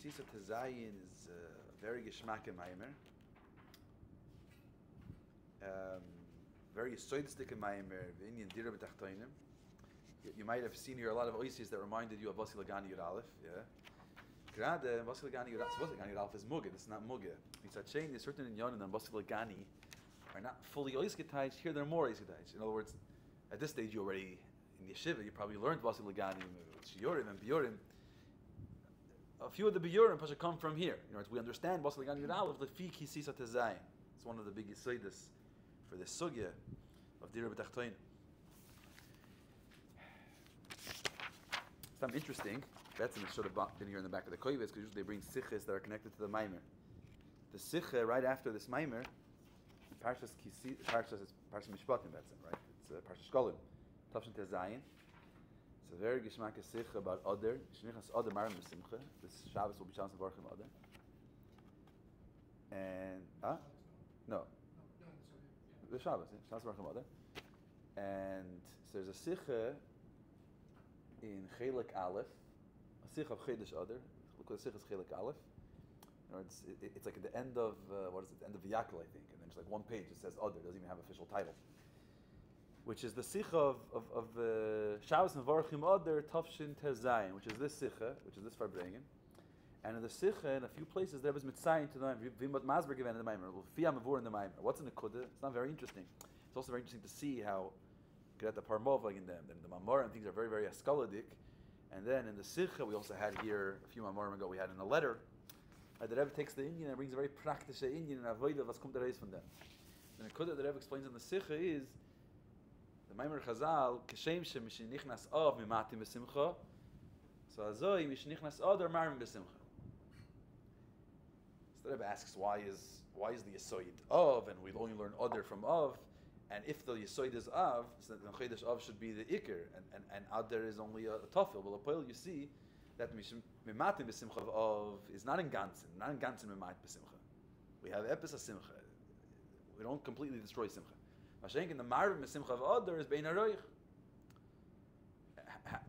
Kisisa Tezayin is a very geschmack in Maimer. Very yisoidistic in Maimer, the Indian Dira B'Tachtoinim. You might have seen here a lot of oases that reminded you of Vasi Lagani Yud Aleph. Yeah. Gerade Vasi Lagani Yud Aleph is Mugge, it's not Mugge. It's a chain, there's certain inyanim and Vasi Lagani are not fully oisketized, here they're more oisketized. In other words, at this stage you already, in Yeshiva, you probably learned Vasi Lagani, Shiurim and Biorim. A few of the Biorim Pasha come from here. In other words, we understand Vasi Lagani Yud Aleph, Lefi Kisisa Tezayin. It's one of the biggest Yisoidis for this sugya of Dira B'Tachtoinim. Something interesting. That's should have been here in the back of the koyves because usually they bring siches that are connected to the maimer. The siche right after this maimer, Parshas Mishpatim, that's it, right? It's Parshas Shkolim, Tavshin Tezayin. It's a very geschmack siche about Oder. Shnichas Oder Marim B'Simcha. This Shabbos will be Shabbos Nevarchim Oder. And no, the Shabbos, Shabbos Nevarchim Oder. And so there's a siche in Chelik Aleph, a sich of Chedesh Oder. Look what the sich is Chelik Aleph. It's like at the end of what is it? The end of V'yakel, I think, and then it's like one page. It says Oder. It doesn't even have an official title. Which is the sich of Shabbos Nevarchim Oder Tavshin Tezayin, which is this sicha, which is this Farbrengen. And in the sicha, in a few places, there was mitzayin to the Maimer. Vimot Masber given in the Maimer. Fiyam Mavur in the Maimer. What's in the Kudah? It's not very interesting. It's also very interesting to see how get the parmova in them. Then the mamar and things are very, very askaladik. And then in the sikha, we also had here a few mamarim ago. We had in a letter. The Rebbe takes the Indian and brings a very practice Indian and avodah was kommt der reis from them. And the kudah the Rebbe explains in the sikha is the Maimer Chazal kashem she mishnichnas av mimatim besimcha. So azoi mishnichnas oder marim besimcha. So the Rebbe asks why is the yisoid of and we'll only learn oder from of. And if the Yisoid is Av, so then Chedesh Av should be the Iker, and Adar is only a Tafel. Well, Apoel, you see that Mimatim B'Simcha of is not in Gansen Mimat B'Simcha. We have Epis Simcha. We don't completely destroy Simcha. Mashenk in the Marvim B'Simcha of Adar is Bein Aroich.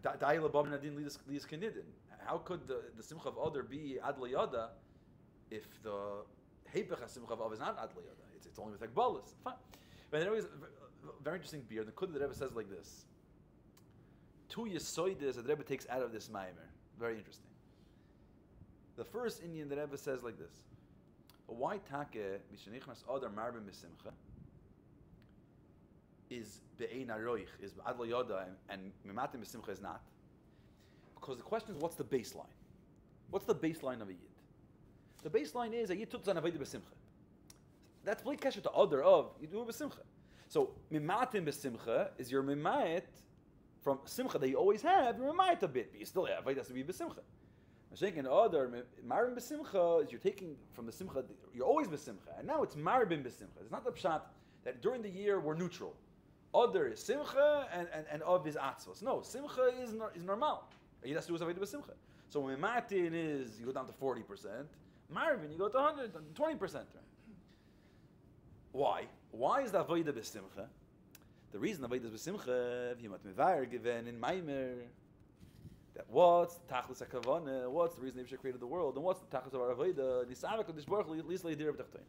Da'ila Bab Nadin Lias Kenidin. How could the Simcha of Adar be Ad Yada if the Hepech Simcha of Av is not Ad Yada? It's only with Ekbalis. Fine. But there is a very interesting beer. The Kudah the Rebbe says like this. Two Yesoides that the Rebbe takes out of this Maimer. Very interesting. The first Indian the Rebbe says like this. Why take B'Shenichnas Adar Marbim B'Simcha is Be'ein Aroich, is Ad Yoda, and Mimatim B'Simcha is not? Because the question is, what's the baseline? What's the baseline of a Yid? The baseline is a Yid Tutzan Avodah B'Simcha. That's bli kesher to other of you do it b'simcha. So mimatim b'simcha is your mimayit from simcha that you always have. You're mimayit a bit, but you still have. It has to be b'simcha. Mashenk and other marim b'simcha is you're taking from the simcha. You're always b'simcha, and now it's maribim b'simcha. It's not the pshat that during the year we're neutral. Other is simcha and of is atzvos. No, simcha is normal. It has to do with b'simcha. So mimatin is you go down to 40%. Maribim you go to 120%. Why? Why is the avodah b'simcha? The reason the avodah is b'simcha, v'yimat mevayer given in Maimer, that what's the tachlis hakavana, what's the reason Yisrael created the world, and what's the tachlis of our avodah, nisavah kodesh baruch hu lisla yidir b'tachtoin,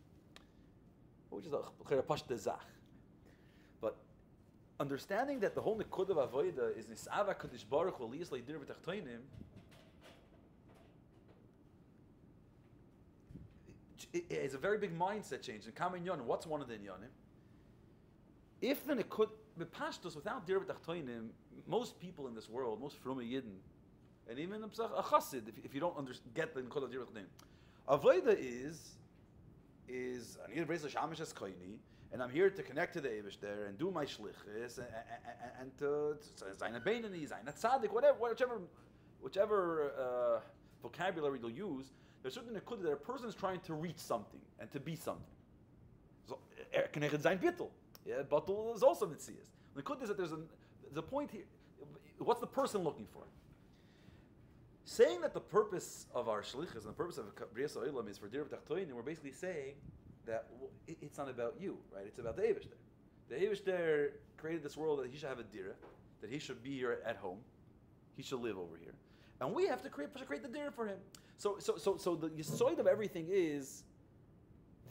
which is a pashta zach. But understanding that the whole nikud of avodah is nisavah kodesh baruch hu lisla yidir b'tachtoinim, it's a very big mindset change. In Kamen Yonim, what's one of the Yonim? If then it could be pashtus without dir b'tachtoinim, most people in this world, most from Yidden, and even a chassid, if you don't get the nikud of dir b'tachtoinim, avodah is I need to raise the shamish as koini, and I'm here to connect to the Eibush there and do my shlichus and to zayin a beinani, zayin a tzaddik, whichever vocabulary you'll use. There's certain nekudah that a person is trying to reach something and to be something. So, connected zayin bittul. Yeah, bittul is also mitzias. The nekudah is that there's a point here. What's the person looking for? Saying that the purpose of our shlichus and the purpose of Briyas Olam is for dir b'tachtoinim, we're basically saying that it's not about you, right? It's about the Eibush there. The Eibush there created this world that he should have a dira, that he should be here at home, he should live over here. And we have to create the dira for him. So the yisoid of everything is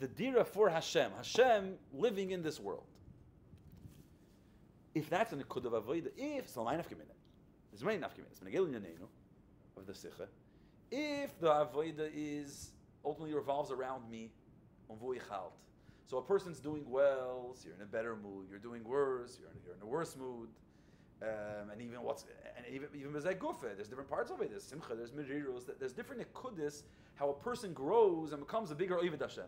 the dira for Hashem. Hashem living in this world. If that's an ikud of avodah, if so, there's many nafkaminas. Of the sicha. If the avodah is ultimately revolves around me, so a person's doing well, so you're in a better mood. You're doing worse, you're in a worse mood. And even gufa, there's different parts of it. There's simcha, there's miriros, there's different ikudis, how a person grows and becomes a bigger oived Hashem.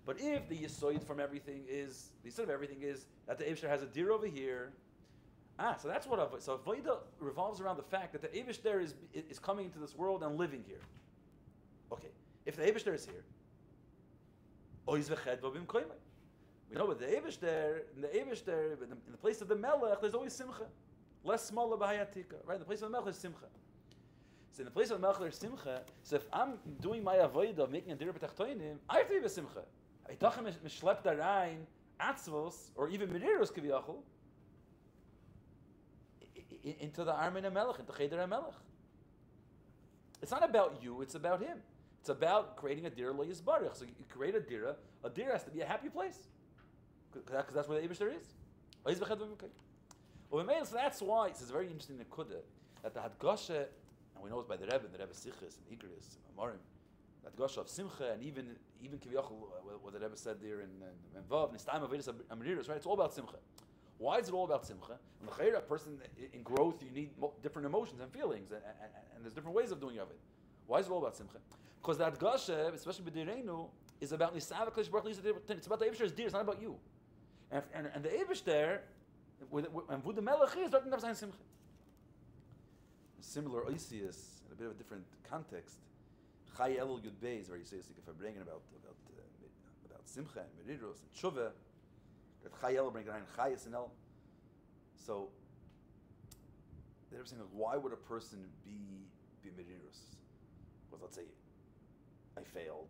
But if the yisoid from everything is, the yisoid of everything is that the Eibishter has a dir over here, so that's what avodah. So avodah revolves around the fact that the Eibishter is coming into this world and living here. Okay, if the Eibishter is here, we know with the Eibishter, in the place of the Melech, there's always simcha. Less smaller b'hayatika, right? In the place of the Melech, there's simcha. So in the place of the Melech, there's simcha. So if I'm doing my avodah of making a dir b'tachtoinim, I have to be b'simcha. Eitachem mishlept arayin, atzvos, or even miriros kiviyachol, into the Armin HaMelech, into Cheder HaMelech. It's not about you, it's about him. It's about creating a dir lo yisbarich. So you create a dir has to be a happy place. Because that's where the Eibishter is. So that's why it's very interesting in Kudah that the Hadgasha, and we know it by the Rebbe Sichis and Igris and Amarim, the Hadgasha of Simcha, and even Kiviyachol, what the Rebbe said there in Vav, Nistam Avedis Amriris, right? It's all about Simcha. Why is it all about Simcha? And the Chayra, person in growth, you need different emotions and feelings, and there's different ways of doing of it. Why is it all about Simcha? Because the Hadgasha, especially B'Direinu, is about Nisav HaKadosh Baruch Hu. It's about the Eibishter's dir, it's not about you. And the Eibishter, and Vud Melech is doesn't have Simcha. Similar Oisius, in a bit of a different context, Chai Elul Yud Beis, where you say if I'm bringing about Simcha and Meriros and Tshuva, that Chai Elul bring around Chayas and El. So they're saying, why would a person be Meriros? Because let's say I failed,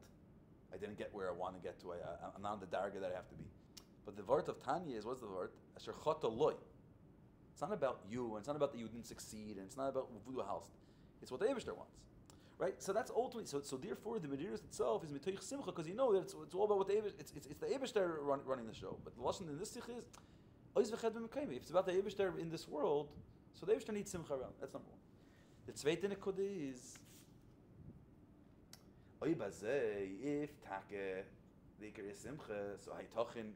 I didn't get where I want to get to, I'm not on the darga that I have to be. But the word of Tanya is, what's the word? Asher chata loy. It's not about you, and it's not about that you didn't succeed, and it's not about vudu house. It's what the Eibishter wants, right? So that's ultimately. So therefore, the Mediris itself is mitoich simcha, because you know that it's all about what the Eibishter. It's the Eibishter running the show. But the lashon in this sikh is oiz v'ched b'mekayim. If it's about the Eibishter in this world, so the Eibishter needs simcha around. That's number one. The zweite nekuda is oy bazei if take. Simcha, so how can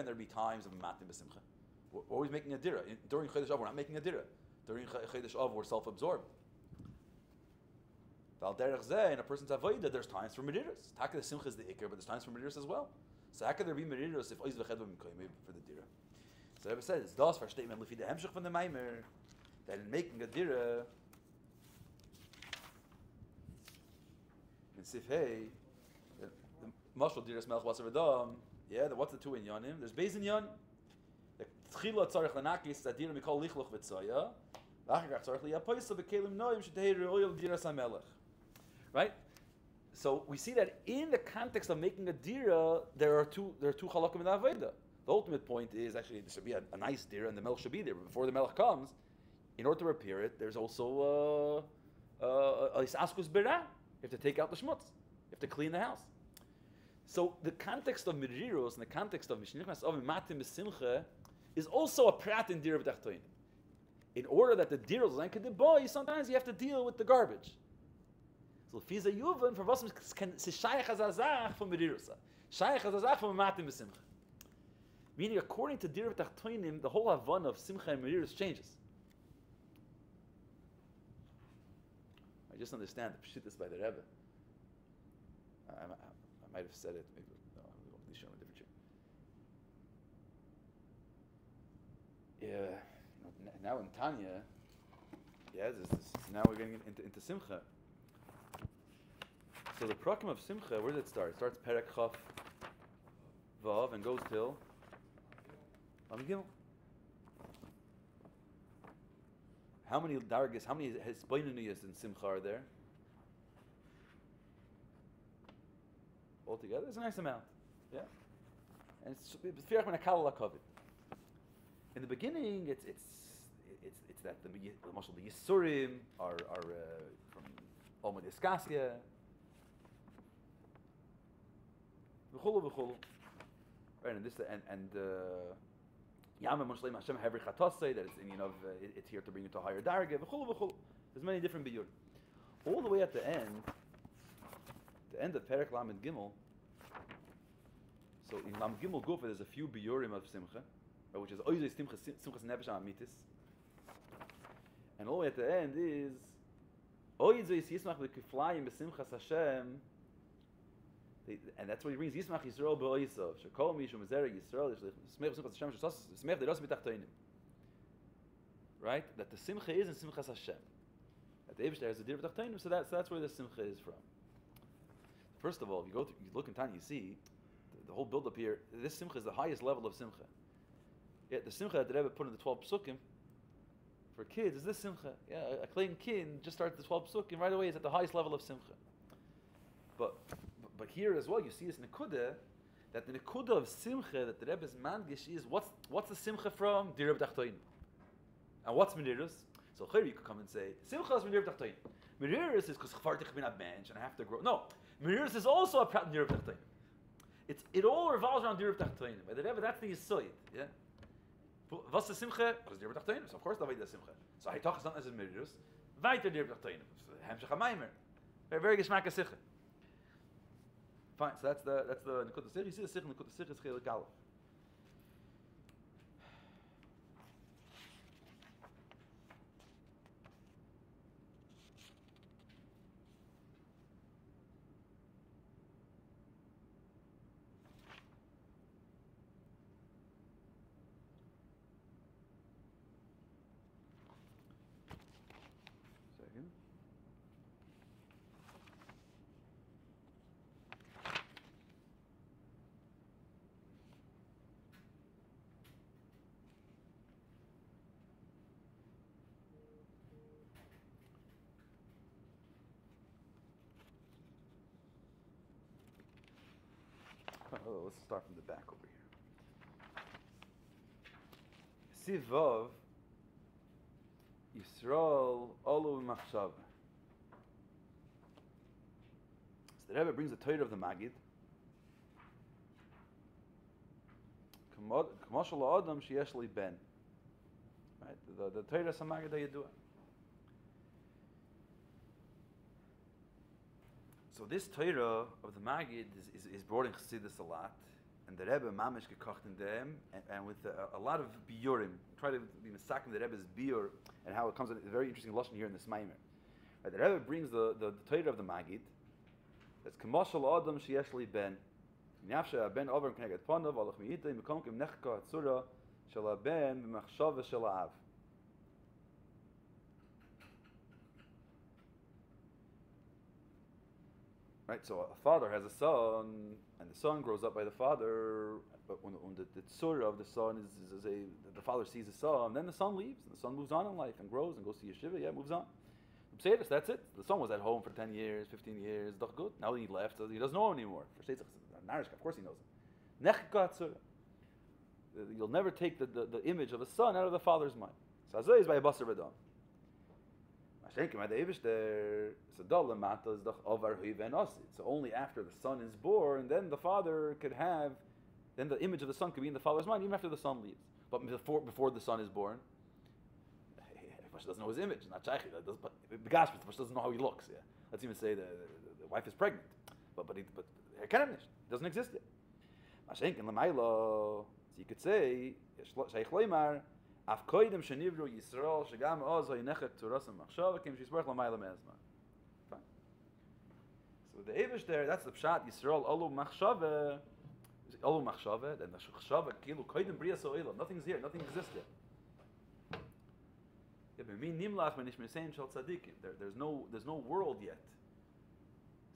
there be times of matim b'simcha? We're always making a dira. During Chodesh Av, we're not making a dira. During Chodesh Av, we're self-absorbed. In a person's avodah, there's times for mediras. Taka the simcha is the ikar, but there's times for mediras as well. So how can there be mediras if oiz v'ched b'mikoyim for the dira? So the Rebbe says, it's das for statement lefi the hemshich from the maimer, that in making a dira, in sifhei, Mashal diras melch waser v'dam. Yeah, what's the two inyanim? There's beis inyan. The tchila tzarich lanakis adira mikol lichloch v'tzaya. V'achar tzarich liyapoisa b'kelim noyim shetehei re'oyel diras hamelech. Right. So we see that in the context of making a dira, there are two halakim in the avodah. The ultimate point is actually there should be a nice dira, and the melech should be there. But before the melech comes, in order to repair it, there's also a isaskus bera. You have to take out the shmutz. You have to clean the house. So the context of Miriros and the context of Mishnichnas of Matim B'Simcha is also a prat in Dir V'Tachtoin. In order that the Dir boy, sometimes you have to deal with the garbage. So Fiza Yuvan for Vasam can Shayach Hazazach from Miriros. Shayach Hazazach from Matim B'Simcha. Meaning, according to Dir V'Tachtoinim, the whole Havana of Simcha and Miriros changes. I just understand the Pshittas by the Rebbe. I might have said it, maybe no, I'm going to show him a different chair. Yeah, now in Tanya, now we're getting into Simcha. So the prakim of Simcha, where does it start? It starts Perek Chaf Vav and goes till Am Gimel. How many dargis, how many hisbainuniyas in Simcha are there? Altogether, it's a nice amount, yeah. And it's firach min hakal lakovit. In the beginning, it's that the Yisurim are from Oma Diskasia. Right, and this Yama Mushleim Hashem Havri Chatosei, that it's here to bring you to a higher darga. There's many different biyur. All the way at the end of Perek Lamed Gimel. So in Lamed Gimel Gufa, there's a few biyurim of Simcha, which is Oizei Simchas Nefesh Amitis. And all the way at the end is Oizei Yismach V'Kiflayim B'Simchas Hashem. And that's what he brings. Yismach Yisrael B'Oisav. Shekol Mishu Mezerah Yisrael Smech Simchas Hashem Smech Deros B'Tachtoinim. Right? That the Simcha is in Simchas Hashem. That the Eibishter has a dir B'Tachtoinim, so that's where the Simcha is from. First of all, if you look in Tanya, you see the whole build-up here. This Simcha is the highest level of Simcha. Yet the Simcha that the Rebbe put in the 12 Psukim for kids is this Simcha. Yeah, a clean kid just starts the 12 Psukim right away is at the highest level of Simcha. But here as well, you see this Nekuda, that the Nekuda of Simcha that the Rebbe's mangish is what's the Simcha from? Dir B'Tachtoin. And what's Meniris? So here you could come and say Simcha is Dir B'Tachtoin. Meniris is because Chfartich bin a bench and I have to grow. No, Meniris is also a prat Dir B'Tachtoin. It all revolves around Dir B'Tachtoin. By the Rebbe, that's the Yisoid. Yeah. What's the Simcha? Because Dir B'Tachtoin. So of course the Simcha. So Haitach is not as Meniris. Weiter Dir B'Tachtoin. Hamshach HaMaimer. Very geschmack Sikha. Fine, so that's the Nekuda Sikh. You see the Sikh, Nekuda Sikh is Chelik Aleph. Second. Oh, let's start from the back over here. Sivav Yisrael Olu Machshava. So the Rebbe brings the Torah of the Magid. Kamashal Adam Sheyesh Li Ben. Right, the Torah of the Magid Hayedua. So this Torah of the Magid is brought in Chassidus a lot, and the Rebbe mamish gekocht in them, and with a lot of biyurim. Try to be misakim the Rebbe's biyur and how it comes in a very interesting lashon here in this Maimer. Right, the Rebbe brings the Torah of the Magid. That's Kamashal Adam Sheyesh Li Ben. Nafsha Ben Over Kneget Panav Alach Miyitay Mekom Kim Nechka Atzura Shel Ben B'Machshava Shel Av. Right, so a father has a son, and the son grows up by the father. But when the tzura of the son is the father sees the son, then the son leaves, and the son moves on in life and grows and goes to yeshiva. Yeah, moves on. That's it. The son was at home for 10 years, 15 years. Doch good. Now he left, so he doesn't know anymore. Of course he knows it. Nechka tzura. You'll never take the image of a son out of the father's mind. So Azay is by a basar b'dam. So only after the son is born, then the father could have, then the image of the son could be in the father's mind, even after the son leaves. But before the son is born, Pash doesn't know his image. Not Shaychi. But Pash doesn't know how he looks. Yeah. Let's even say the wife is pregnant, but it doesn't exist yet. So you could say Shaykh Leimar. Af koidem shenivru Yisrael shegam oz haynechet tzurasam machshava kim shisbarach lamayla me'ezman. Fine. So the Eivish there, that's the pshat Yisrael olu machshava, then the machshava kilu koidem bria so'ilam. Nothing's here, nothing exists yet. There's no world yet.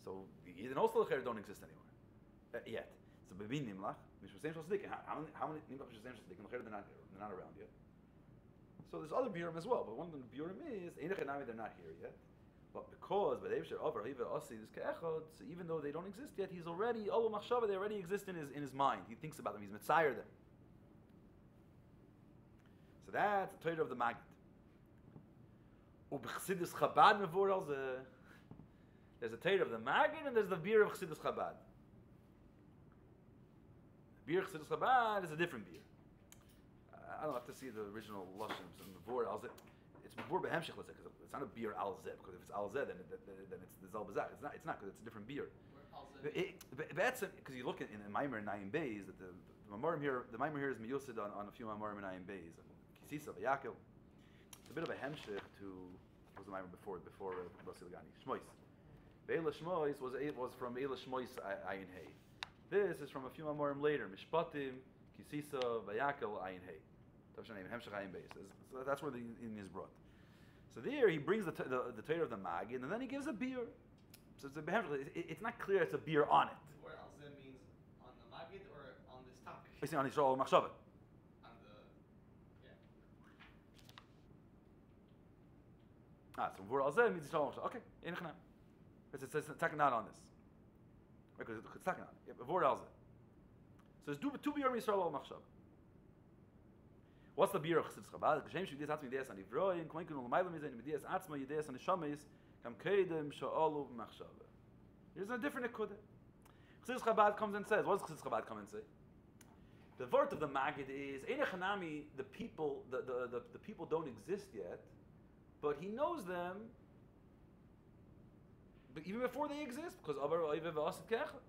So the Nosel don't exist anymore yet. So b'min nimlach mishmesem shal tzadikim. How many nimlach mishmesem shal tzadikim? They're not around yet. So there's other biurim as well, but one of the biurim is they're not here yet. But because so even though they don't exist yet, he's already they already exist in his mind. He thinks about them. He's mitzayir them. So that's the Torah of the Magid. Ubechsidus Chabad Mevural, there's a Torah of the Maggid and there's the beer of Chassidus Chabad. The beer of Chassidus Chabad is a different beer. I don't have to see the original Lushims and Mevural. It's Mevur Behemshich, let's say, because it's not a beer Al Zeh, because if it's Al Zeh, then it's the Zal Bazak. It's not, because it's a different beer. Abtzan, because you look in Maimer and Nayim Beis, that the Mamorim here, the Maimer here is Miyusid on a few Mamorim and Nayim Beis. Kisisa, Vayakel. It's a bit of a hemshich to, what was the Maimer before Rossi Lagani? Shmois. Be'ela Shmois was from Eila Shmois Ayin Hey. This is from a few Mamorim later. Mishpatim, Kisisa, Vayakel, Ayin Hey. Hemshich Ayin Beis. So that's where the Indian is brought. So there he brings the Torah of the Maggid, and then he gives a beer. So it's not clear it's a beer on it. What else that means on the Maggid or on this topic? It's on Yisrael Machshava. On the, yeah. So Vur Alzeh means Yisrael Machshava. Okay, it's attacking not on this. Because it's attacking on it. Vur Alzeh. So there's two beer Yisrael Machshava. What's the beer of Chassidus Chabad? Geshem shvidias atzma yideas an ivroim, koinkin ulmaylam yizayin yideas atzma yideas an neshamis, kam kedem sha'olu machshava. Here's a different nekuda. Chassidus Chabad comes and says, what does Chassidus Chabad come and say? The word of the Maggid is, Ein Echanami, the people don't exist yet, but he knows them, but even before they exist, because Avar Oive V'asid Kecha.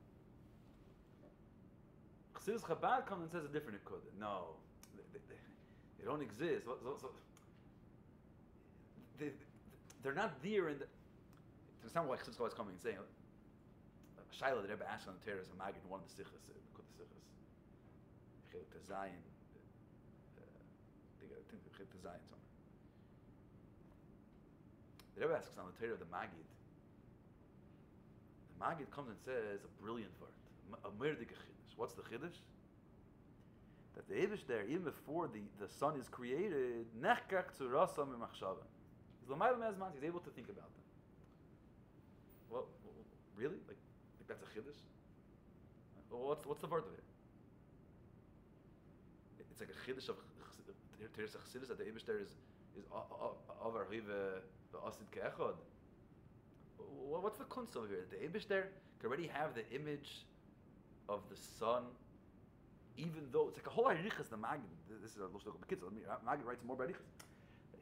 Chassidus Chabad comes and says a different nekuda. No. They don't exist. They're not there in the... It's not why Chassidus Chabad is coming and saying, Shaila, the Rebbe asked on the Torah as a Maggid in one of the Sichas, the Sichas. Chelik Tezayin. I think Chelik Tezayin somewhere. The Rebbe asks on the Torah of the Maggid. The Maggid comes and says a brilliant word. A merdige Chiddush. What's the Chiddush? That the Eibush there, even before the sun is created, nechkak to rasa mimachshava. He's l'mayla me'azman. He's able to think about them. Well, really? Like that's a chiddush? Well, what's the word of it? It's like a chiddush of Teres Chassidus that the Eibush there is over hive v'asid ke'echad. What's the kunst over here? The Eibush there can already have the image of the sun. Even though it's like a whole arichas, the Maggid. This is a loshuk of the kids. Maggid writes more arichas.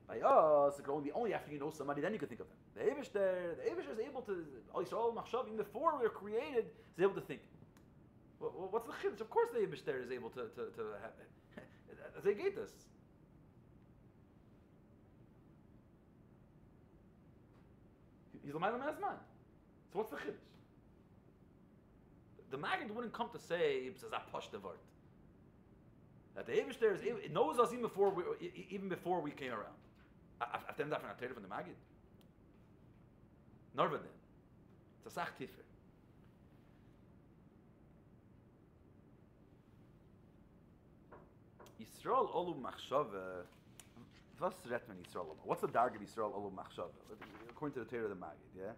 By us, only after you know somebody, then you can think of them. The Eibush is able to. Al Yisrael Machshav, even before we were created, is able to think. Well, what's the chiddush? Of course, the Eibush there is able to have. They gate this. He's a Ma'alam Azman. So what's the chiddush? The Maggid wouldn't come to say it's a push the vart. That the Eibush there it knows us even before we came around. After that from the Maggid. Narva then. It's a sach tifer. Yisrael olu machshava. Was redt man Yisrael? What's the darg of Yisrael olu machshava? According to the Torah of the Maggid, yeah.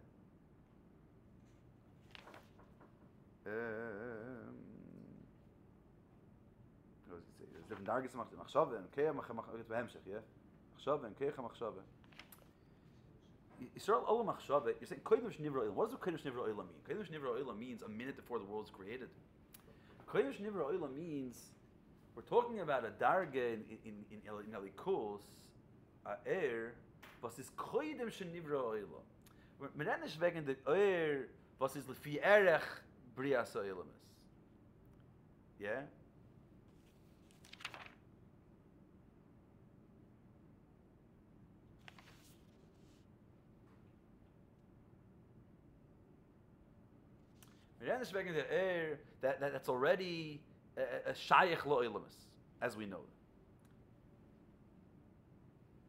What does it say? There's different dargis machshava and keya machshava, yeah. Machshava and keya machshava. Yisrael olu machshava. You're saying kodesh nivra oila. What does kodesh nivra oila mean? Kodesh nivra oila means a minute before the world is created. Kodesh nivra oila means we're talking about a darga in Elikus, a was is kodesh nivra oila. We're not wegen the was is lefi erech brias oilamis. Yeah. That's already a shayach lo ilamis, as we know.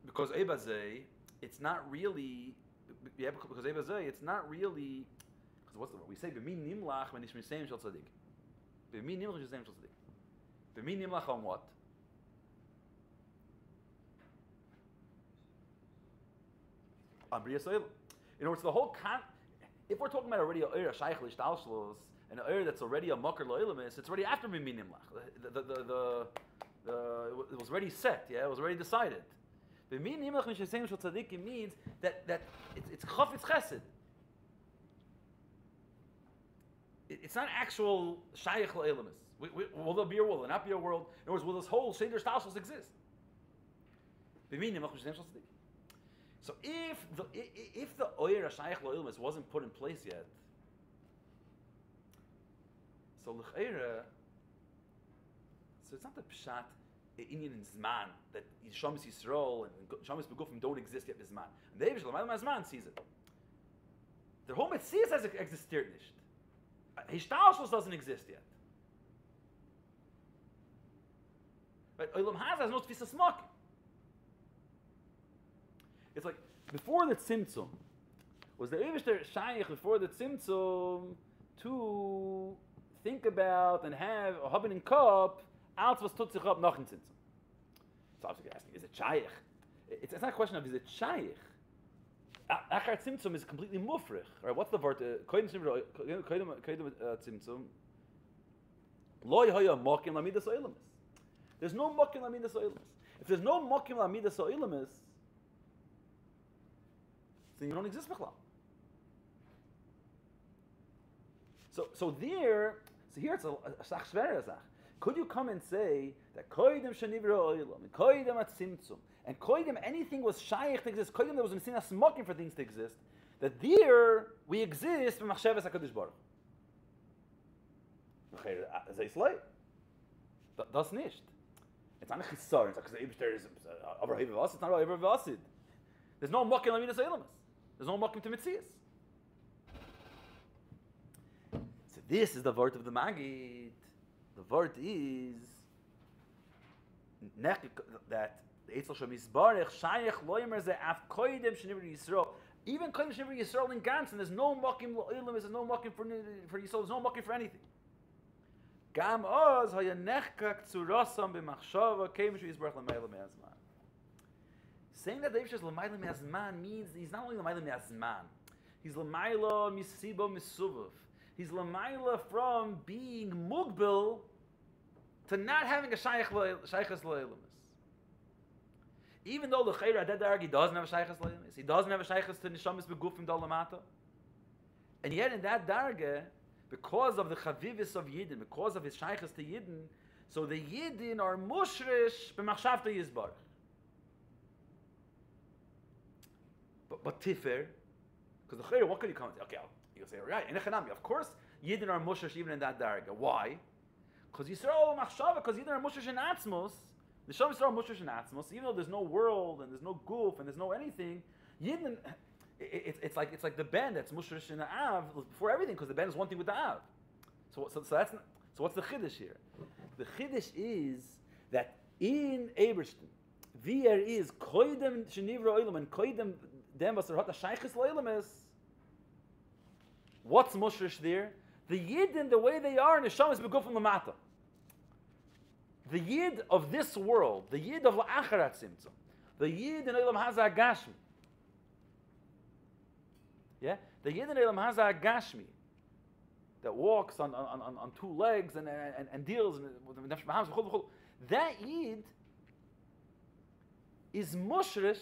Because Ebazei, it's not really. Yeah, because Ebazei, it's not really. Because what's the word? We say b'min nimlach when ishmisayim shel tzadik. B'min nimlach ishmisayim shel tzadik. B'min nimlach on what? On B'riyas Olam. In other words, the whole if we're talking about already a shayach l'ishtalshlos and an that's already a makar lo'ilamis, it's already after b'min nimlach. It was already set. Yeah, it was already decided. means that it's chafetz chesed. It's not actual shaykh la'elamis. Will there be a world? Will there not be a world? In other words, will this whole seder shtashos exist? So if the oyer shaykh la'elamis wasn't put in place yet, so l'ch'eira, so it's not the pshat inyan in zman that Shamas Yisrael and Shamas Begufim don't exist yet in zman. And the Eibush l'maylam zman sees it. The whole Metzias has existiert nicht. Hishtalshus doesn't exist yet. But Olam Haza has no tfisas makim. It's like before the tzimtzum, was the Eibushter shaykh before the tzimtzum to think about and have a hobin and cup out was tut sich up nach dem tzimtzum. So I was asking, is it shaykh? It's not a question of is it shaykh. Achar tzimtzum is completely mufrich. Right? What's the word? Koydem tzimtzum. Lo yahya makim lamidas oilamis. There's no makim lamidas oilamis. If there's no makim lamidas oilamis, then you don't exist b'chlal. So here it's a sach shvera zach. Could you come and say that koydem shenivra oilam and koydem at tzimtzum and koydem anything was shaykh to exist? Koydem there was a smoking for things to exist. That there we exist from machshavas hakadosh baruch. Das nicht. It's not a chisar. It's because the Eibishter is over It's not over Vasid. There's no makim lamidas oilamis. There's no makim to mitzias. So this is the word of the Magid. The word is that the Eitzel Shem Yisbarech Shayach Lo Yomer Ze Af Koydem Shenivra Yisrael. Even Koydem Shenivra Yisrael in Gansen, there's no makim lo'ilam, there's no makim for Yisrael, there's no makim for anything. Gam Oz Hayanechka K'tzurasam B'machshava Keim Shu Yisbarech L'mayla Me'azman. Saying that the Eibushter is L'mayla Me'azman means he's not only L'mayla Me'azman, he's L'mayla Misibo Misuvav. He's L'mayla from being mugbil to not having a shaykhas lo'elamis. Even though the Chayra Aded Dargi doesn't have a shaykhas lo'elamis, he doesn't have a shaykhas to nishamis begufim dalamata, and yet in that darga, because of the chavivis of Yidden, because of his shaykhas to Yidden, so the Yidden are mushrish b'machshavta yizbar. But tifer, because the Chayra, what could you come and say? Okay, you'll say, right, in Echanami, of course, Yidden are mushrish even in that darga. Why? Because Yisrael machshava, because Yidden are mushrish in atzmos. The Shem Yisrael are mushrish in atzmos. Even though there's no world and there's no goof and there's no anything, Yidden, it's like the ben that's mushrish in the av before everything, because the ben is one thing with the av. So what's the chiddush here? The chiddush is that in Eberstein, there is koydem shenivra oilam and koydem dem vasar hat a shaykhis loilamis. What's mushrish there? The Yidden, the way they are in the Shamas Begufim Lamata. The Yid of this world, the Yid of La'acharat Tzimtzum, the Yid in Eilam Haza Gashmi. Yeah? The Yid in Eilam Haza Gashmi that walks on two legs and deals with the Nefesh B'Ham, that Yid is mushrish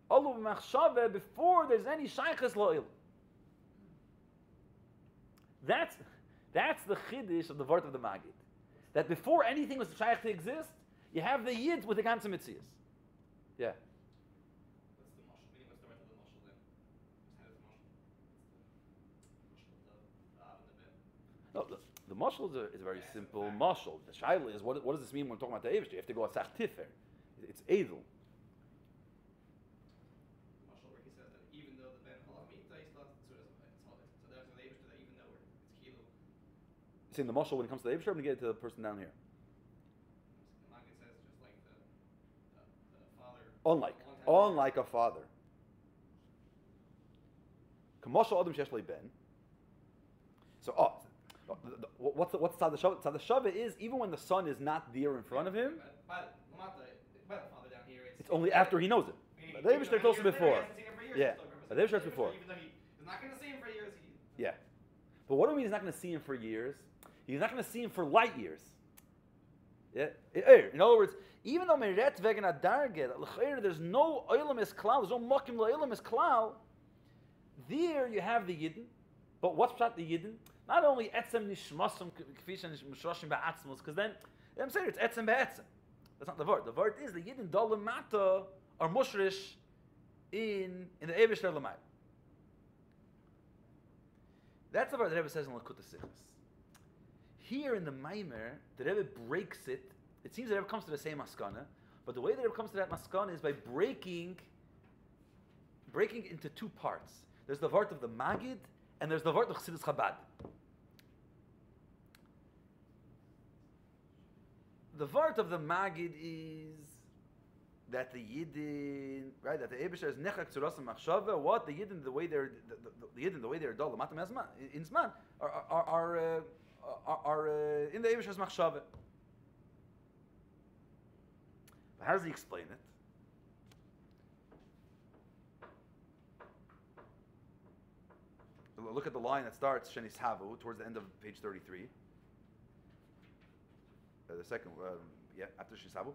Alu B'Machshaveh before there's any Shaykhas Lo'il. That's the chiddush of the word of the Magid. That before anything was shaykh to exist, you have the Yid with the ganze mitzias. Yeah. What's the word of the mashal then? How does the mashal? No, the mashal is a very simple mashal. The shaila is what does this mean when we're talking about the Eibushter? You have to go asach tifer. It's edel. In the mashal when it comes to the Eibushter, I'm going to get it to the person down here. The Maggid says just like the father. Unlike a father. Kamashal adam shesh ben. So, what's the tzad shava? Tzad shava is even when the son is not there in front of him. By the father down here, it's only after he knows it. The Eibushter told him before. Yeah, the Eibushter before. Even though he's not going to see him for years. Yeah, but what do we mean he's not going to see him for years? He's not going to see him for light years. Yeah. In other words, even though meret wegen a darge, there's no oilam is klal, there's no mokim oilam is klal. There you have the yidden, but what's pshat the yidden? Not only etzem nishmasum kfish and mishroshim ba'atzmos, because then I'm saying it's etzem ba'etzem. That's not the word. The word is the yidden dolim mata are mushrish in the Eivish Lamai. That's the word the Rebbe says in Lakut Sichos. Here in the Maimer, the Rebbe breaks it. It seems the Rebbe comes to the same maskana, but the way the Rebbe comes to that maskana is by breaking into two parts. There's the vart of the Magid, and there's the vart of Chassidus Chabad. The vart of the Magid is that the Yidden, right? That the Eibusher is nechak tzuras and machshava. What the Yidden, the way they're dull, the matam in zman are in the Eibusher's machshava. But how does he explain it? Look at the line that starts Shenis Havu towards the end of page 33. The second, after Shenis Havu.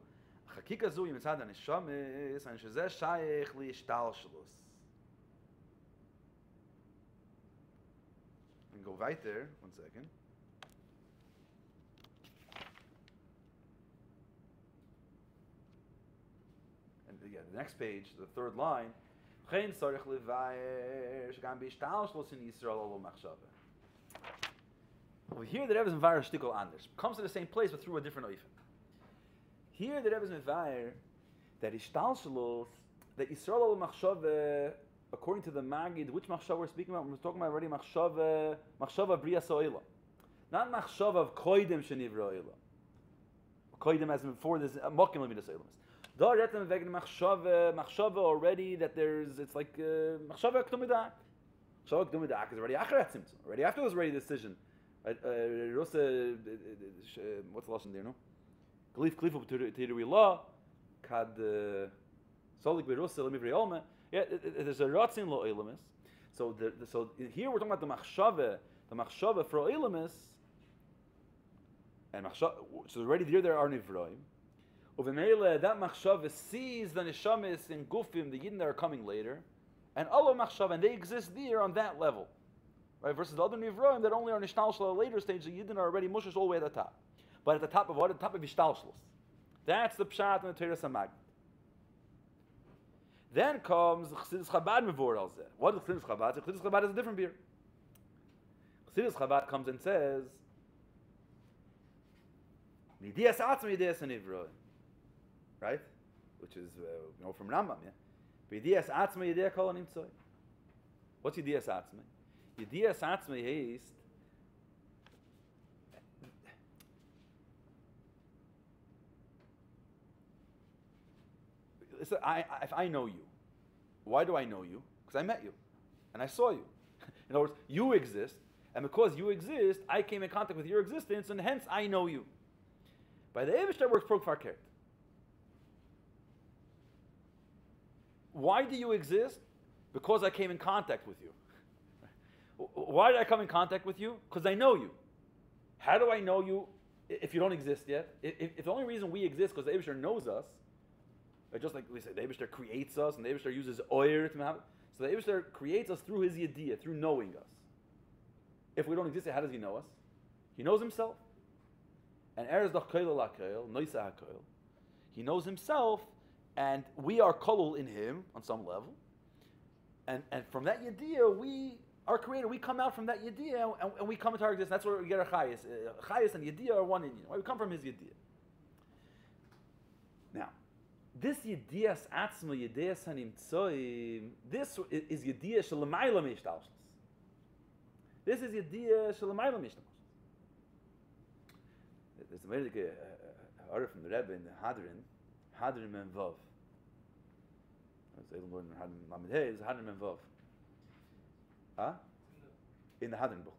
Chakika zu yitzad hanishamis and shezeh shaykh liishtalshlus. And go weiter. 1 second. And the next page, the third line. Chen sarich levayer shegam biishtalshlus in Yisrael olo machshava. Well, here the Rebbe is mevayer shtikol anders. Comes to the same place but through a different oifen. Here the Rebbe is mevayer that ishtalshalos, that Yisrael machshava, according to the Magid, which machshava we're speaking about? We're talking about already machshava bria so'ila. Not machshava of koidim shenivra oila. Koidim as before this mokim lemidas oilamis. Da retem wegen machshava already that it's like machshava k'tumidak. Machshava k'tumidak is already acher tzimtzum. Already after was already the decision. What's the lesson there? No. Glif klifu b'tirui la, kad solik b'rusa l'mivrei olme. Yeah, there's a ratzin lo ilamis. So here we're talking about the machshava for ilamis, and machshava. So already there are nivroim. Uvemele that machshava sees the neshamis and gufim, the yidden that are coming later, and Allah machshava, and they exist there on that level, right? Versus the other nivroim that only are nishtal shel later stage. The yidden are already mushish all the way at the top. But at the top of what? At the top of Ishtalshlus. That's the Pshat and the Teres HaMagid. Then comes the Chassidus Chabad Mevor al Zeh. What is Chassidus Chabad? Chassidus Chabad is a different beer. Chassidus Chabad comes and says, Midias Atzma Yidias Anivroim. Right? Which is, from Rambam, yeah? Midias Atzma Yidias Kol Animtzoi. What's Yidias Atzma? Yidias Atzma is if I know you, why do I know you? Because I met you, and I saw you. In other words, you exist, and because you exist, I came in contact with your existence, and hence I know you. By the Eivish that works pro kfar. Why do you exist? Because I came in contact with you. Why did I come in contact with you? Because I know you. How do I know you if you don't exist yet? If the only reason we exist because the Eivish knows us, just like we said, the Eibishter creates us, and the Eibishter uses oyer to have it. So the Eibishter creates us through his yediyah, through knowing us. If we don't exist, how does he know us? He knows himself. And eres doch koil la koil, noisa ha koil. He knows himself, and we are kolul in him on some level. And from that yediyah, we are created. We come out from that yediyah, and we come into our existence. That's where we get our chayis. Chayis and yediyah are one in you. We come from his yediyah. Now, this yediyas atzma, yediyas hanimtzoim, this is yediyah shelamayla meishtalshus. This is yediyah shelamayla meishtalshus. There's a very good order from the Rebbe in the Hadrin Menvav. There's a Hadrin Menvav. Huh? In the Hadrin book.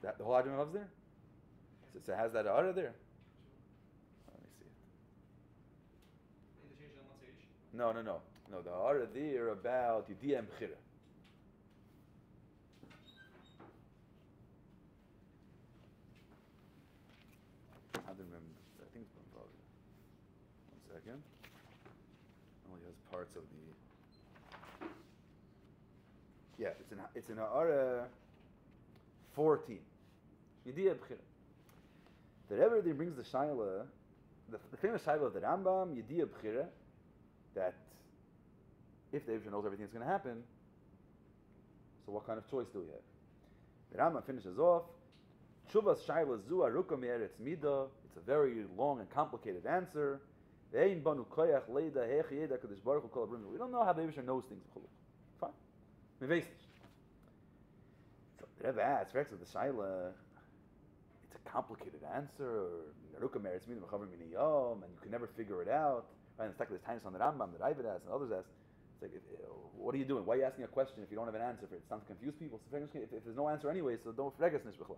The whole Hadrin Menvav's there? So it has that order there? No. The order there about Yediyah and Bechira. I don't remember. I think it's second. Only has parts of the. Yeah, it's in Ha'ara 14. Yediyah B'chira. The Rebbe there brings the Shaila, the famous Shaila of the Rambam, Yediyah B'chira, that if the Eibusher knows everything that's going to happen, so what kind of choice do we have? The Rambam finishes off, Shuvas Shaila Zu Aruka Me'eretz Mida. It's a very long and complicated answer. We don't know how the Eibusher knows things. Fine. So the Rebbe asks, the Shaila, it's a complicated answer, and you can never figure it out. Right? And it's like this Tainus on the Rambam that I've asked and others ask. It's like, what are you doing? Why are you asking a question if you don't have an answer for it? It sounds to confuse people. So if there's no answer anyway, so don't fregas nish b'chla.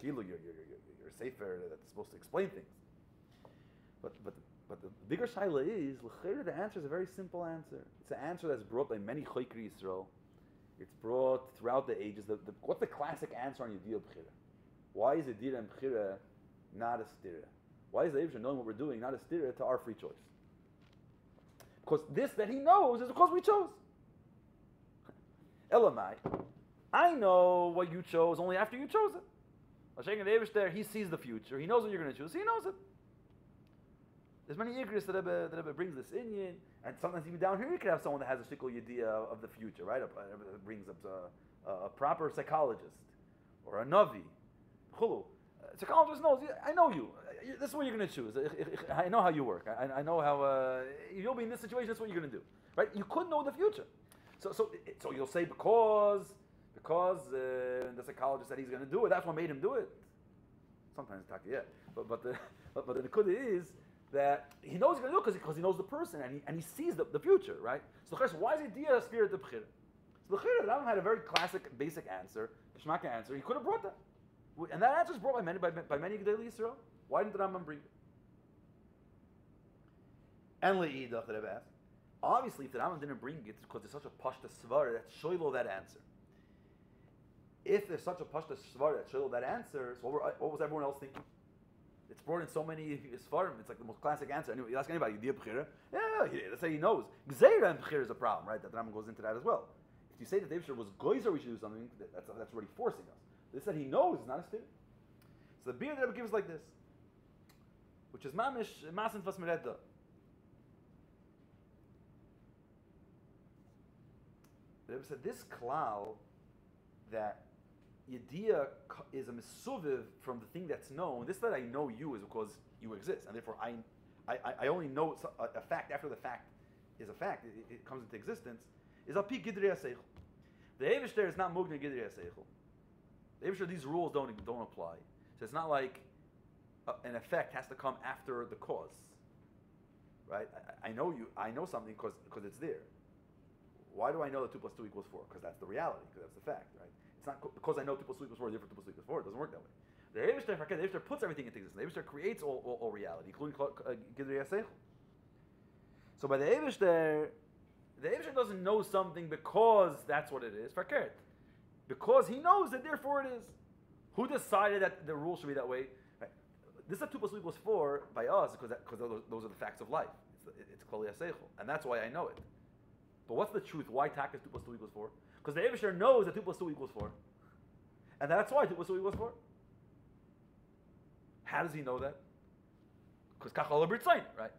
You're a sefer that's supposed to explain things. But the bigger shaila is, the answer is a very simple answer. It's an answer that's brought by many choikri Yisrael. It's brought throughout the ages. What's the classic answer on Yediyah B'chira? Why is Yediyah and B'chira not a stira? Why is the Eibusher knowing what we're doing not a stira to our free choice? Because this that he knows is because we chose. Elamai, I know what you chose only after you chose it. Hashem the Eibusher, he sees the future. He knows what you're going to choose. He knows it. There's many Igris that Rebbe brings this in, and sometimes even down here you could have someone that has a shikul yediyah of the future, right? It brings up a proper psychologist or a navi. Chulu. A psychologist knows, I know you. This is what you're going to choose. I know how you work. I know how you'll be in this situation. That's what you're going to do, right? You couldn't know the future, so you'll say because the psychologist said he's going to do it. That's what made him do it. Sometimes it's yeah, but the nekuda is that he knows he's going to do it because he knows the person and he sees the future, right? So why is Yediyah a spirit of B'chira? So the Rambam had a very classic, basic answer, Shmaka answer. He could have brought that, and that answer is brought by many Gedolei Yisrael. Why didn't the Rambam bring it? And Le'idach, the Rebbe asked. Obviously, if the Rambam didn't bring it, because there's such a pashta svara that shoylo that answer. If there's such a pashta svara that shoylo that answer, so what was everyone else thinking? It's brought in so many svarim. It's like the most classic answer. Anyway, you ask anybody, Yediyah B'chira? Yeah, let's say he knows. Gzeira and B'chira is a problem, right? That the Rambam goes into that as well. If you say that the Eibusher was goyzer, we should do something, that's already forcing us. This that he knows is not a statement. So the beer that Rebbe gives like this, which is mamish masin fas mereda. The Rebbe said this klal that Yediyah is a mesuviv from the thing that's known. This that I know you is because you exist, and therefore I only know a fact after the fact is a fact. It comes into existence. Is al pi gidrei haseichel. The Eibusher is not mugna gidrei haseichel. The Eibusher, these rules don't apply. So it's not like an effect has to come after the cause, right? I know you. I know something because it's there. Why do I know that 2 + 2 = 4? Because that's the reality. Because that's the fact, right? It's not because I know 2 + 2 = 4, therefore 2 + 2 = 4. It doesn't work that way. The Eibusher puts everything into existence. The Eibusher creates all reality, including Gidrei HaSeichel. So by the Eibusher doesn't know something because that's what it is. Fakert. Because he knows it, therefore it is. Who decided that the rule should be that way? Right. This is 2 + 2 = 4 by us because those are the facts of life. It's Klali HaSeichel, and that's why I know it. But what's the truth? Why Tak is 2 + 2 = 4? Because the Eibusher knows that 2 + 2 = 4. And that's why 2 + 2 = 4. How does he know that? Because Kachal B'Ritzayin, right?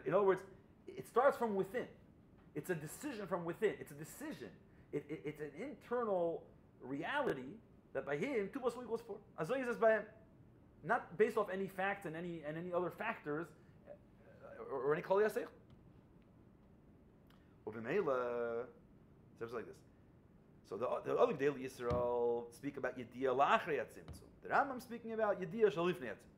In other words, it starts from within. It's a decision from within. It's a decision. It's an internal reality that by him 2 + 2 = 4. Azoy says by him, not based off any facts and any other factors or any Klali HaSeichel. Ubimela says like this. So the other Gedolei Yisrael speak about Yediyah la'achrei hatzimtzum. The Rambam speaking about Yediyah shalifnei hatzimtzum.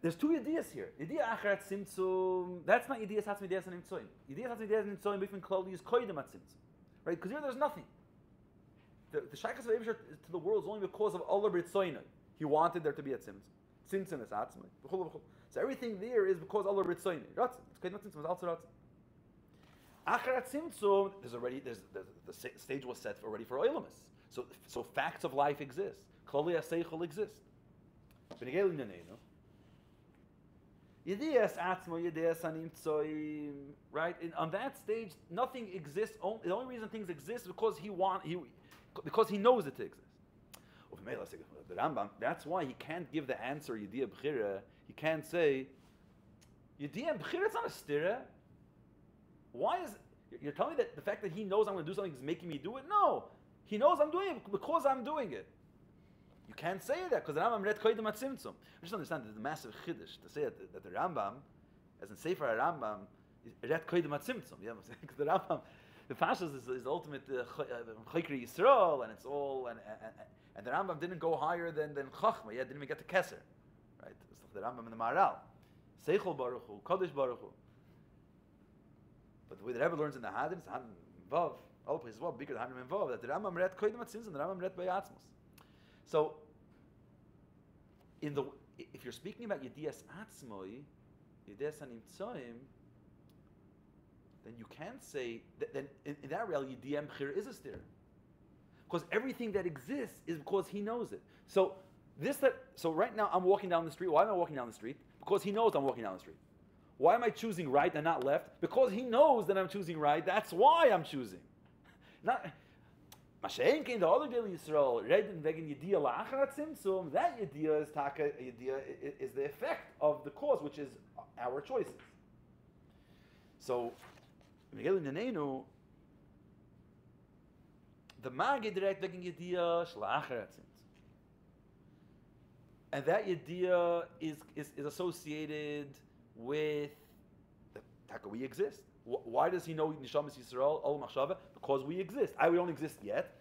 There's two Yediyahs here. Yediyah achrei hatzimtzum. That's not Yediyah hatzmi deyas nimtzoyim. Yediyah hatzmi deyas nimtzoyim between Klali is koydem hatzimtzum. Right? Because here there's nothing. The shaykhus of Eibusher to the world is only because of Allah b'ritzoyna. He wanted there to be a tzimtzum. Tzimtzum is atzmi. So everything there is because Allah b'ritzoyna. Ratzim. It's koydem hatzimtzum. It's also ratzim. Achrei hatzimtzum. There's the stage was set already for oilamus. So facts of life exist. Klali HaSeichel exists. Yedias atzmo, yedias animtsoim. Right? On that stage, nothing exists. The only reason things exist is because because he knows it exists. The Rambam, that's why he can't give the answer Yediyah B'chira. He can't say Yediyah B'chira, it's not a stira. Why is you're telling me that the fact that he knows I'm going to do something is making me do it? No. He knows I'm doing it because I'm doing it. You can't say that because the Rambam read Koydem Atzimtzum. I just understand that the massive chiddush to say that the Rambam, as in Sefer Rambam, read Koydem Atzimtzum. Yeah, because the Rambam, the Pashas is the ultimate Chaykri Yisrael, and it's all and the Rambam didn't go higher than Chachma. Yeah, didn't even get to Keser, right? It's like the Rambam and the Maharal, Seichel Baruch Hu, Kodesh Baruch Hu. But the way the Rebbe learns in the Hadim, it's Hadim Vav, all places well bigger than Hadim Vav. That the Rambam read Koydem Atzimtzum, the Rambam read Bayatzmos. So, if you're speaking about Yedias Atzmoi, Yedias Animtsoim, then you can't say then in that reality Yediyah B'chira is a stira. Because everything that exists is because he knows it. So right now I'm walking down the street. Why am I walking down the street? Because he knows I'm walking down the street. Why am I choosing right and not left? Because he knows that I'm choosing right. That's why I'm choosing. Not Mashenkin, the other daily Yisrael, Redin Vegin Yediyah La'achar Tzimtzum, that Yediyah is Taka, Yediyah is the effect of the cause, which is our choices. So, Miguel Nenenu, the Magid direct Vegin Yediyah Shla'achar Tzimtzum. And that Yediyah is associated with the Taka we exist. Why does he know Nishamas Yisrael, Ol Machshava? Because we exist. We don't exist yet.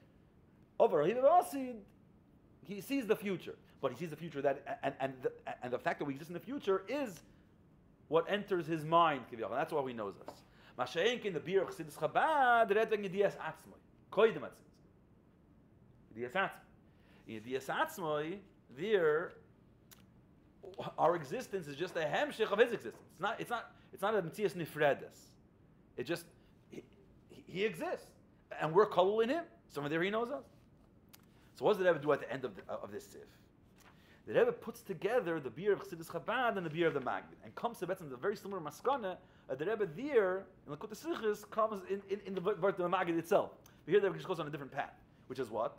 He sees the future. But he sees the future and the fact that we exist in the future is what enters his mind. And that's why he knows us. Masha'enkin, the beer of Chassidus Chabad, redveng Yediyas Atzmoi. Koydem Atzimtzum. Yediyas Atzmoi. Yediyas Atzmoi, there, our existence is just a hamshich of his existence. It's not a Metzias Nifredes. It just, he exists. And we're kolul in him. So from there he knows us. So what does the Rebbe do at the end of this sif? The Rebbe puts together the beer of Chassidus Chabad and the beer of the Magid. And comes to a very similar maskana. The Rebbe there, in Lakut Sichos, comes in the verse of the Magid itself. But here the Rebbe just goes on a different path. Which is what?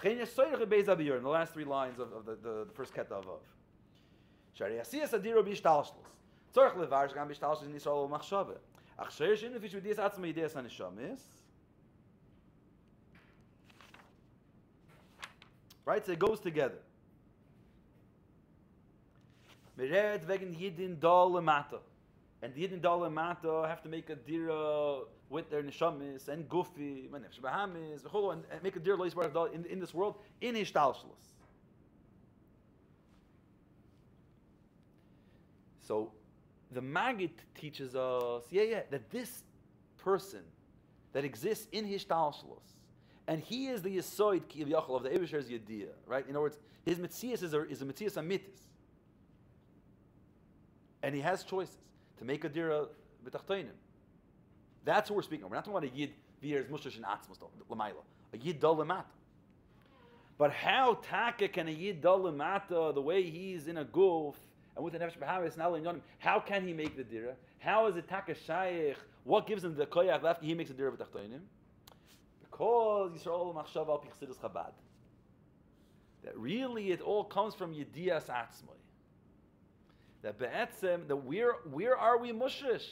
In the last three lines of the first ket of Shari Asiyas Adiro Bishtalshlos. Tzorach levarsh gam bishtalshlos in Yisrael ol machshava. Ach sheish in the fish with Yediyas Atzmoi Yediyas Hanishamis. Right, so it goes together. Meret wegen Yidin Dal Lemata. And the Yidin Dal Lemata have to make a dira with their neshamis and gufi, manefesh bahamis, and make a dira lois in this world in Ishtalshlos. So the Magid teaches us, that this person that exists in Ishtalshlos, and he is the Yesoid Kiyachol of the Eibusher's Yediyah, right? In other words, his Metzias is a Metzias Amitis. And he has choices to make a dira b'tachtoinim. That's what we're speaking of. We're not talking about a Yid v'yer's mushash and atzmos l'mayla. A Yid dal l'mata. But how taka can a Yid dal l'mata, the way he's in a guf, and with the nefesh b'havis and alim, how can he make the dira? How is it taka shayich? What gives him the koyach after he makes a dira b'tachtoinim? Because Yisrael machshav al pi Chassidus Chabad. That really it all comes from Yediyas Atzmoi. That be'etzem, that where are we mushrish?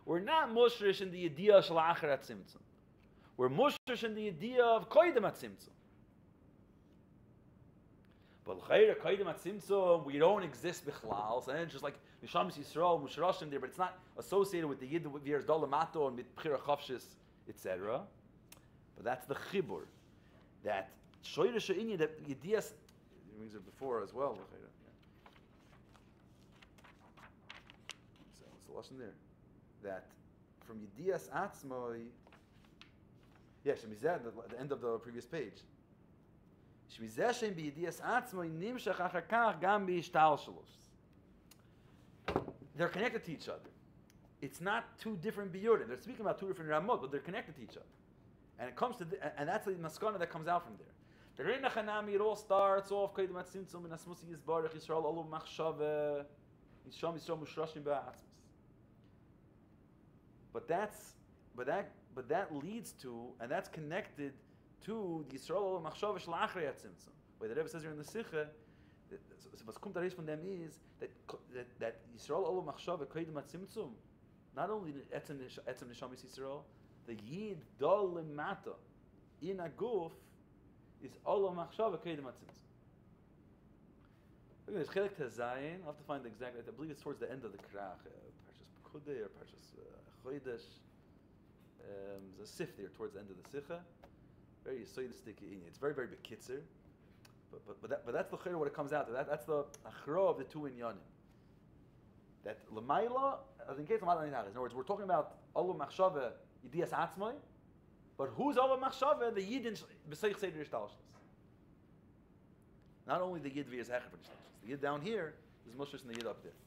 We're not mushrish in the Yediyah shel achar atzimtzum. We're mushrish in the Yediyah of koydem atzimtzum. But l'chayra koydem atzimtzum, we don't exist bichlal. So then it's just like Nishamas Yisrael, mushrashim there, but it's not associated with the Yid v'yer's dal l'mato and mit b'chira chavshis, etc. But that's the chibur. That shoyre she'inyan, that Yediyas, it brings it before as well, l'chayra. Lashon there, that from Yediyas Atzmoi, Shemizeh, the end of the previous page. Shemizeh shem b'Yediyas Atzmoi nimshach achar kach gam b'ishtalshalos. They're connected to each other. It's not two different biyurim. They're speaking about two different ramot, but they're connected to each other. And it comes to, and that's the maskana that comes out from there. The Reina Chanami, it all starts off Koydem Atzimtzum and Asmusi Yisbarach Yisrael Olu Machshava. Yisrael mushrashim ba'atzmus. But that leads to, and that's connected to the Yisrael machshava shel achrei hatzimtzum. Where the Rebbe says here in the Sikha, so what's kommt from them is that Yisrael olam machshava koydem hatzimtzum. Not only etzem neshamis Yisrael, the yid dol lemata in a guf is olam machshava koydem hatzimtzum. Look at this chelik tezayin. I'll have to find the exact. I believe it's towards the end of the Krach, Parshas Pekudei or Parshas Chodesh. There's a sif there towards the end of the Sikha. Very yisoidistic. It's very very bekitzer. But that's the chayr what it comes out to. That's the achro of the two inyanim. That l'mayla, as in case of in other words, we're talking about olam machshava yidiyas atzmai, but who's olam machshava? The yid b'seich seder ishtalshus. Not only the yid v'yas hecher for the yid down here is mushrish and the yid up there.